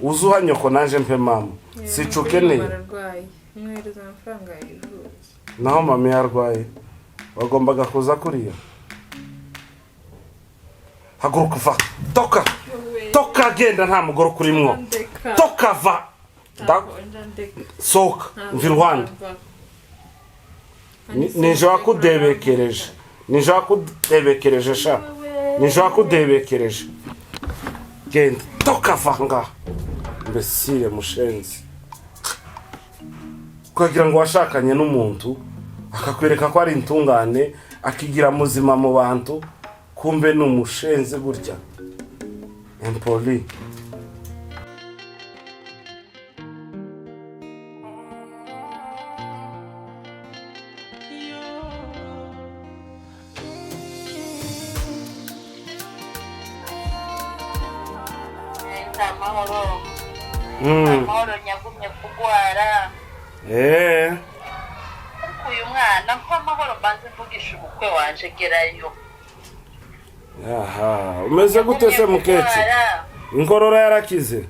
uzuha nyoko nanje mpe mama sicukeneye Wohereza amafaranga yivuze naho mama yarwaye bagombaga kuza kuriya haguruka va toka genda nta mugoro kurimwo toka va soka mvira Rwanda nije wakudebekereje sha nije wakudebekereje genda toka va nga mbesire mushenzi kugira ngo washakanye n'umuntu akakwereka ko ari intungane akigira muzima mu bantu kumbe n'umushenzi gutya empoli amahoro nyagumye kugwara uyu mwana ko amahoro banze mvugisha ubukwe wanje gerayo aha umeze gute se mukece inkorora yarakize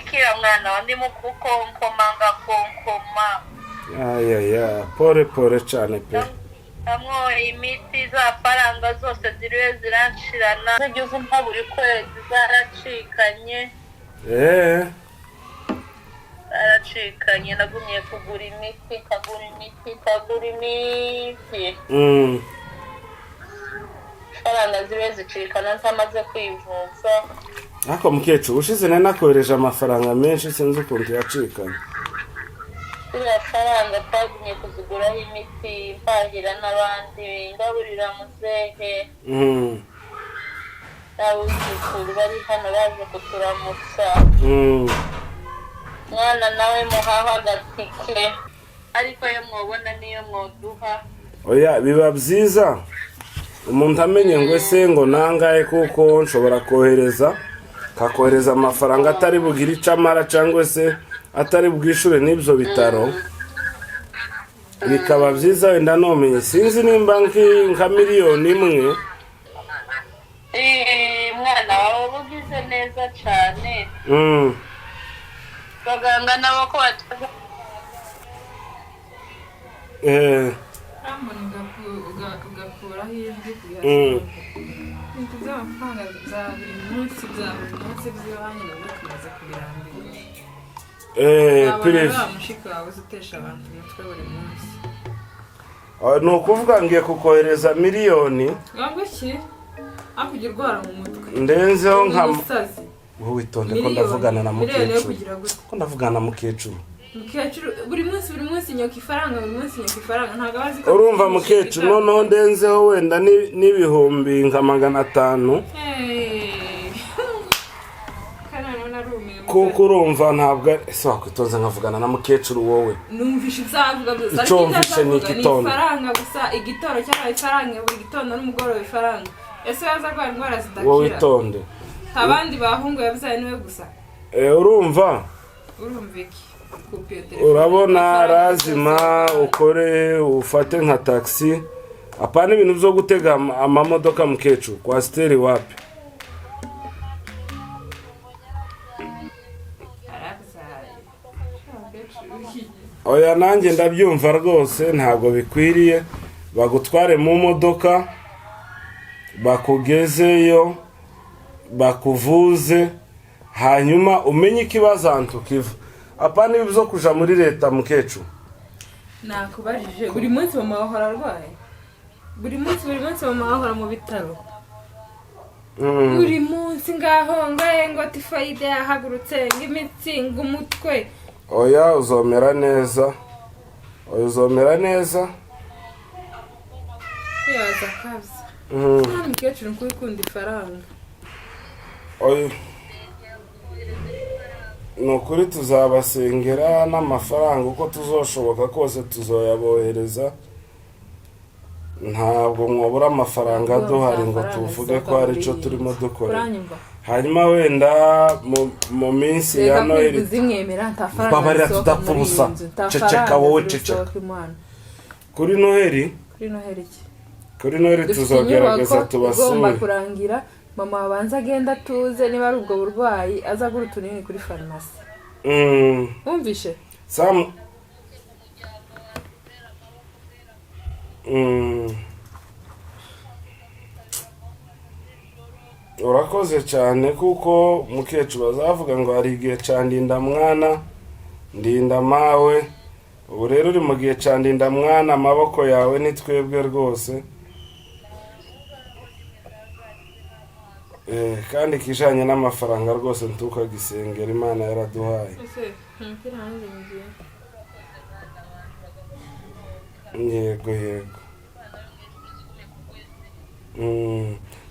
kira mwana wandi mukukonkomanga konkoma aya pore cyane pe amwo imiti za faranga zose ziriwe ziranshirana zigize nka buri kwezi zaracikanye zaracikanye nagumye kugura imiti faranga ziriwe zicikana ntamaze kwivuza ako mukece ushize nakohereje amafaranga menshi sinzi ukuntu yacikanye iriya faranga twagumye kuziguraho imiti mpahira n'abandi ngaburira muzehe n'abuzukuru bari hano baje kuturamutsa mwana nawe muhaha agatike ariko yo mwobona niyo mwoduha oya biba byiza umuntu amenye ngo ese ngo nangaye kuko nshobora kohereza amafaranga atari bugire icamara cyangwa se atari bwishure n'ibyo bitaro bikaba byiza wenda nomenye sinzi nimba nka miliyoni imwe mwana wawe ugize neza cyane baganga nabo ko bataza ugakuraho ijwi kugira ngo z'amafaranga za buri munsi by'iwanyu nabwo tumaze kubirambirwa pirive mushika wawe uzitesha abantu umutwe buri munsi ni ukuvuga ngiye kukohereza miliyoni ngo iki akugira urwara mu mutwe ndenzeho nka wowe witonde ko ndavugana na mukecuru buri munsi nyoka ifaranga ntago bazi ko urumva mukecuru noneho ndenzeho wenda n'ibihumbi nka 500 kuko urumva ntabwo ese wakwitonze nkavugana na mukecuru wowe numvishe izavuga gusa icyo mvishe ni igitondo ifaranga gusa igitoro cyangwa ifaranga buri gitondo n'umugoroba ifaranga ese yaza kwa indwara zidakira wowe witonde abandi bahungu yavuze niwe gusa urumva iki urabona razima ukore ufate nka taxi apana ibintu byo gutega amamodoka mukecuru kwa steri wapi oya nanjye ndabyumva rwose ntabwo bikwiriye bagutware mu modoka bakugezeyo bakuvuze hanyuma umenye ikibazo kiva apana ibi byo kuja muri leta mukecuru nakubajije buri munsi mama wahora arwaye buri munsi mama wahora mu bitaro buri munsi ngaho ngaye ngo tifaide yahagurutse ng'imitsi ng'umutwe oya uzomera neza yaza kaza mukecuru nk'ukunda ifaranga oya nukuri tuzabasengera n'amafaranga uko tuzoshoboka kose tuzoyabohereza ntabwo mwabura amafaranga duhari ngo tuvuge ko hari icyo turimo dukora hanyuma wenda mu minsi ya noheli babarira tudapfa ubusa ceceka wowe ceceka kuri noheli tuzogerageza tubasure mama abanza agenda tuze niba ari ubwo burwayi azagura utunini kuri farumasi. Umvishe Sam urakoze cyane kuko mukecuru bazavuga ngo hari igihe candinda mwana ndinda mawe. Ubu rero uri mu gihe candinda mwana, amaboko yawe ni twebwe rwose. Kandi kijanye n'amafaranga rwose ntukagisengera, Imana yaraduhaye. Yego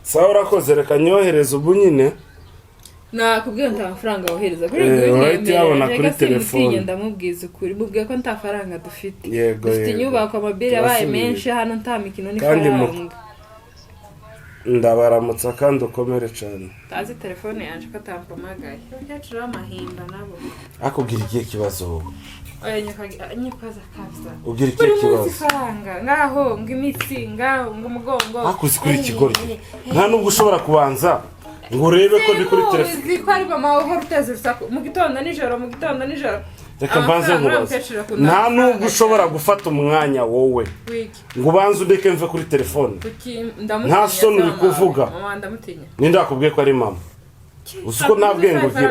sawa urakoze, reka nyohereza ubu nyine. Nakubwiye nta mafaranga wohereza kuri uhita yabona kuri telefone. Ndamubwiza ukuri mubwiye ko nta faranga dufite. Yego dufite inyubako amabiri yabaye menshi hano nta mikino ni faranga. Ndabaramutsa kandi ukomere cyane. Tazi telefone yanje ko tampamagaye. Ukecuru amahimba nabo. Akubwira igihe kibazo wowe. Oya nyikaza kaza. Ubwira igihe kibazo. Faranga ngaho ngimitsi ngaho ngumugongo. Akuzi kuri ikigori. Nta nubwo ushobora kubanza ngo urebe ko ndi kuri telefone. Zikari mama uhora uteza urusaku mu gitondo nijoro. Reka mbanze nkubaze. Nta nubwo ushobora gufata umwanya wowe ngo ubanze udeke mve kuri telefone. Nta soni uri kuvuga. Mama ndamutinya. Ninde akubwiye ko ari mama? Usuko nta bwenge ugira.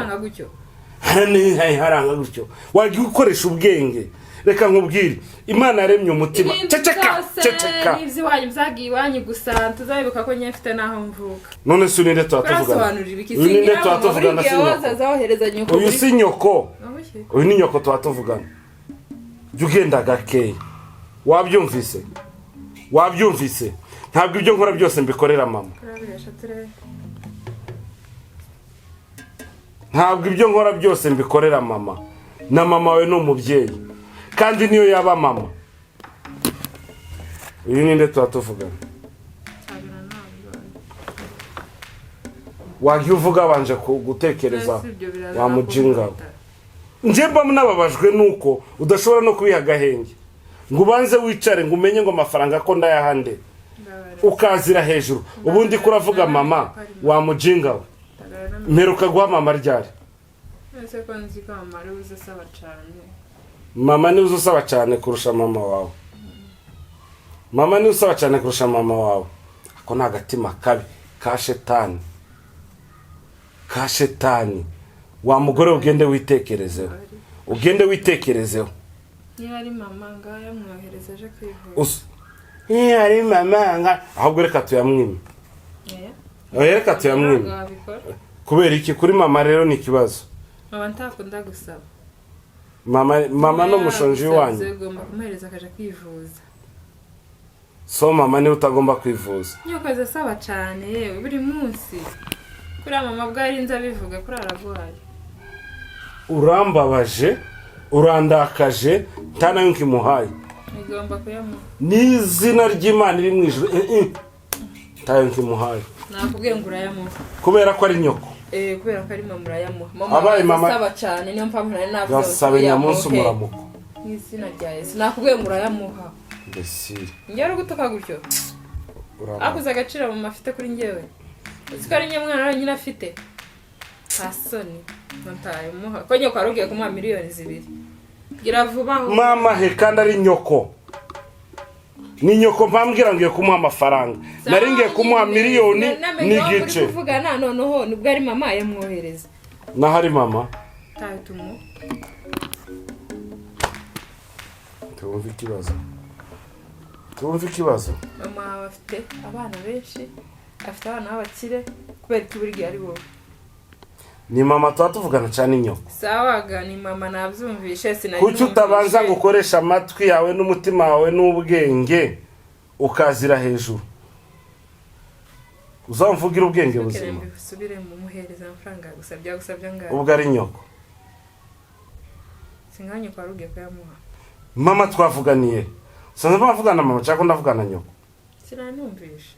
Haranga gutyo. Wagiye ukoresha ubwenge. Reka nkubwire, Imana yaremye umutima. Ceceka. Nivzi wanyu byagiye Iwanyu Gusa tuzabibuka ko nyefite naho mvuka. None se uninde twatuvugana? Uninde twatuvugana sinyo. Uyu si nyoko. Uyu ni nyoko twatuvugana. Jugenda gake. Wabyumvise? Ntabwo ibyo nkora byose mbikorera mama. Ntabwo ibyo nkora byose mbikorera mama. Na mama we no mubyeyi. Kandi niyo yaba mama. Uyu ninde twatuvugana? Wagiye uvuga banje gutekereza wa mujinga. Njemba munababajwe nuko udashobora no kubiha gahenge. Ngo ubanze wicare ngo umenye ngo amafaranga ko ndayahande. Ukazira hejuru. Ubundi kuravuga mama wa mujinga we. Mperuka guha mama ryari. Ese ko nzi ko mama ari uzasaba cyane. Mama ni uzasaba cyane kurusha mama wawe. Mama ni usaba cyane kurusha mama wawe. Ako nagatima kabi ka shetani. Wa mugore ugende witekerezeho. Niba ari mama ngaya mwohereza aje kwivuza. Niba ari mama nga ahubwo reka tuyamwime. Reka tuyamwime. Kubera iki kuri mama rero ni kibazo. Mama ntakunda gusaba. Mama no mushonji wanyu. Zigomba kumuhereza akaje kwivuza. So mama ni utagomba kwivuza. Nyoko zasaba cyane yewe buri munsi. Kuri mama bwari nza bivuga kuri aravuye. Urambabaje, urandakaje, ntana yunki muhaye. Igomba kuyamuha. N'izina ry'Imana iri mwijuru. Tayunki muhaye. Nakubwiye ngo urayamuha. Kubera ko ari nyoko. Kubera ko ari mama urayamuha. Abaye mama asaba cyane niyo mpamvu nari navuze. Yasabe nyamunsi umuramuko. N'izina rya Yesu. Nakubwiye ngo urayamuha. Mbese. Ngero gutuka gutyo. Akuza agaciro mama afite kuri ngewe. Sikari nyamwana nyina afite. Hasoni. Ntaye muha. Ko nyoko arugiye kumuha miliyoni 2. Gira vuba. Mama he kandi ari nyoko. Ni nyoko mpambwira ngiye kumuha amafaranga. Nari ngiye kumuha miliyoni n'igice. Kuvugana noneho nubwo ari mama yamwohereza. Na hari mama. Taye tumu. Tumva ikibazo. Mama afite abana benshi. Afite abana b'abakire kubera kiburigi ari wowe. Ni mama twatuvugana cyane nyoko. Sawaga ni mama nabyumvishe sinari. Kuki utabanza gukoresha amatwi yawe n'umutima wawe n'ubwenge ukazira hejuru. Uzamvugira ubwenge buzima. Subire mu muhereza amafaranga gusabya ngaho. Ubwo ari nyoko. Singanye kwa ruge kwa yamuha. Mama twavuganiye. Sanze bavugana mama cyako ndavugana nyoko. Sinanumvishe.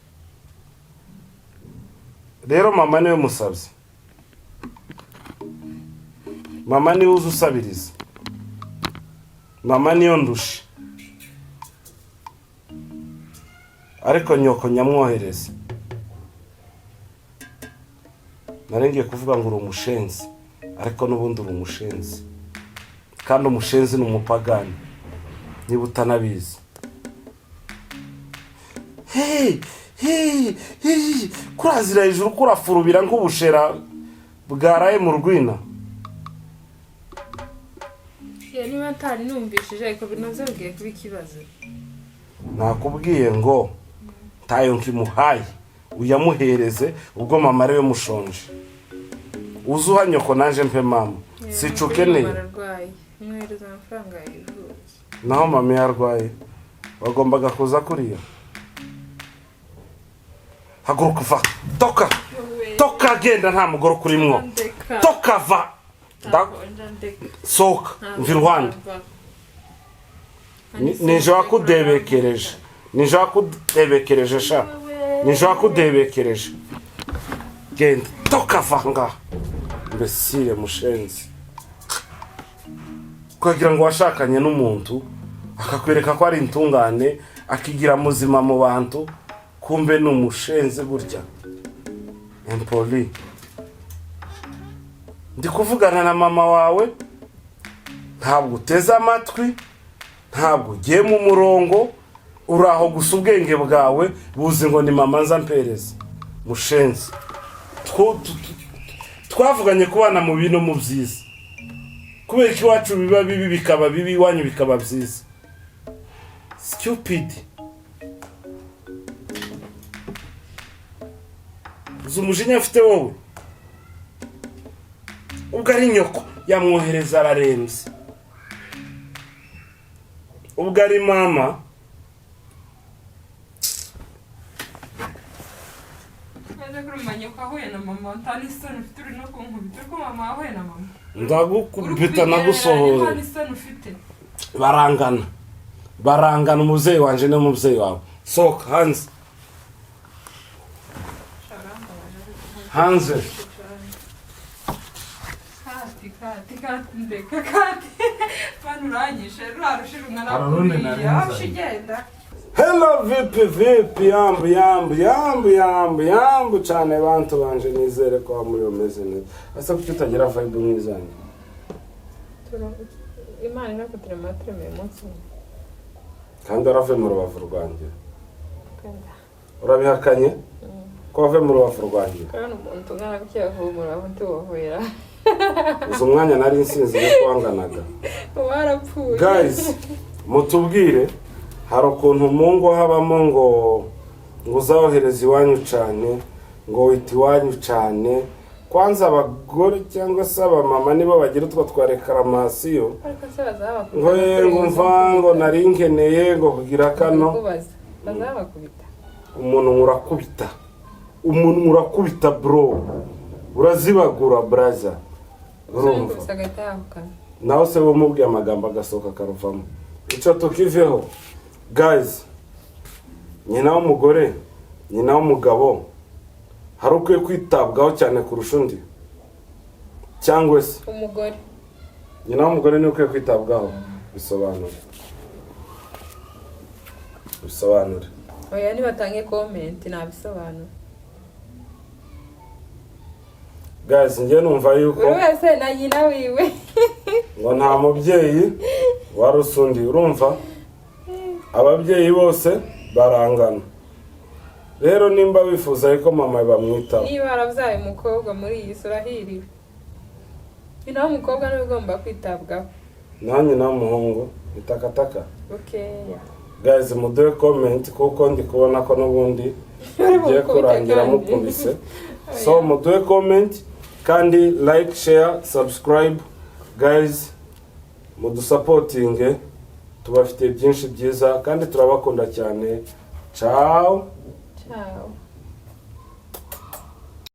Rero mama niwe musabye. Mama ni uzusabiriza. Mama niyo ndushi. Ariko nyoko nyamwohereza. narengiye kuvuga ngo uri umushenzi ariko n'ubundi uri umushenzi kandi umushenzi ni umupagani niba utanabizi. Kurazira hejuru kurafurubira nk'ubushera bwaraye mu rwina. Niba atari numvishije ariko binoze bigiye kuba ikibazo. Nakubwiye ngo tayo nkimuhaye uyamuhereze ubwo mama ariwe mushonje. Uzuha nyoko nanje mpe mama. Sicukeneye. Muhereza amafaranga yivuye. Naho mama yarwaye. Wagombaga kuza kuriya. Haguruka va. Toka. Toka genda nta mugoro kurimwo. Toka va. Soka mvirwanda. Nije wakudebekereje. Nije wakudebekereje sha. Nije wakudebekereje. Genda toka vanga. Mbesire mushenzi. Kugira ngo washakanye n'umuntu akakwereka ko ari intungane akigira muzima mu bantu kumbe n'umushenzi gutya. Empoli. Ndi kuvugana na mama wawe ntabwo uteze amatwi ntabwo ugiye mu murongo uraho gusa ubwenge bwawe buzi ngo ni mama nza mpereza mushenzi. Twavuganye kubana mu bintu mu byiza kubera ko iwacu biba bibi bikaba bibi iwanyu bikaba byiza. Stupid. Zumujinya afite wowe ubwo ari nyoko yamwohereza ararenze ubwo ari mama ndagukubita nagusohora barangana umuzeyi wanje n'umuzeyi wawe. Soka hanze hanze. Hello vipi yambu cyane bantu banje nizere ko muri umeze neza. Asa ko tutagira vibe mwizanye. Imana inakugira amatreme munsi. Kandi arave mu rubavu rwanjye. Urabihakanye? Ko ave mu rubavu rwanjye. Kandi umuntu ngana kucyavuye mu rubavu ntiwohera. Uzo mwanya nari nsinzire kwanganaga. Warapfuye. Guys, mutubwire hari ukuntu mungo habamo ngo uzawohereza iwanyu cyane ngo wita iwanyu cyane. Kwanza abagore cyangwa se abamama nibo bagira utwo twa reklamatio. Ngo mva ngo nari nkeneye ngo kugira kano. Bazabakubita. Umuntu urakubita bro. Urazibagura brother. Urumva. Naho se bo mubwiye amagambo agasoka karuvamo. Ico tukiveho. Guys. Nyina w'umugore, nyina w'umugabo hari ukwiye kwitabwaho cyane kurusha undi. Cyangwa se umugore. Nyina w'umugore ni ukwiye kwitabwaho. Bisobanure. Oya ni batange comment nabisobanura. Guys, ngiye numva yuko wese na nyina wiwe ngo nta mubyeyi warusundi. Urumva ababyeyi bose barangana. Rero nimba wifuza yuko mama bamwitaho niba arabyaye umukobwa muri iyi sura hiriwe nyina w'umukobwa niwe ugomba kwitabwaho nanjye n'umuhungu itakataka. Okay. Guys, muduhe comment kuko ndi kubona ko n'ubundi giye kurangira mukubise. So muduhe comment kandi like, share, subscribe. Guys, mudusupporting tubafite byinshi byiza kandi turabakunda cyane. Ciao. Ciao.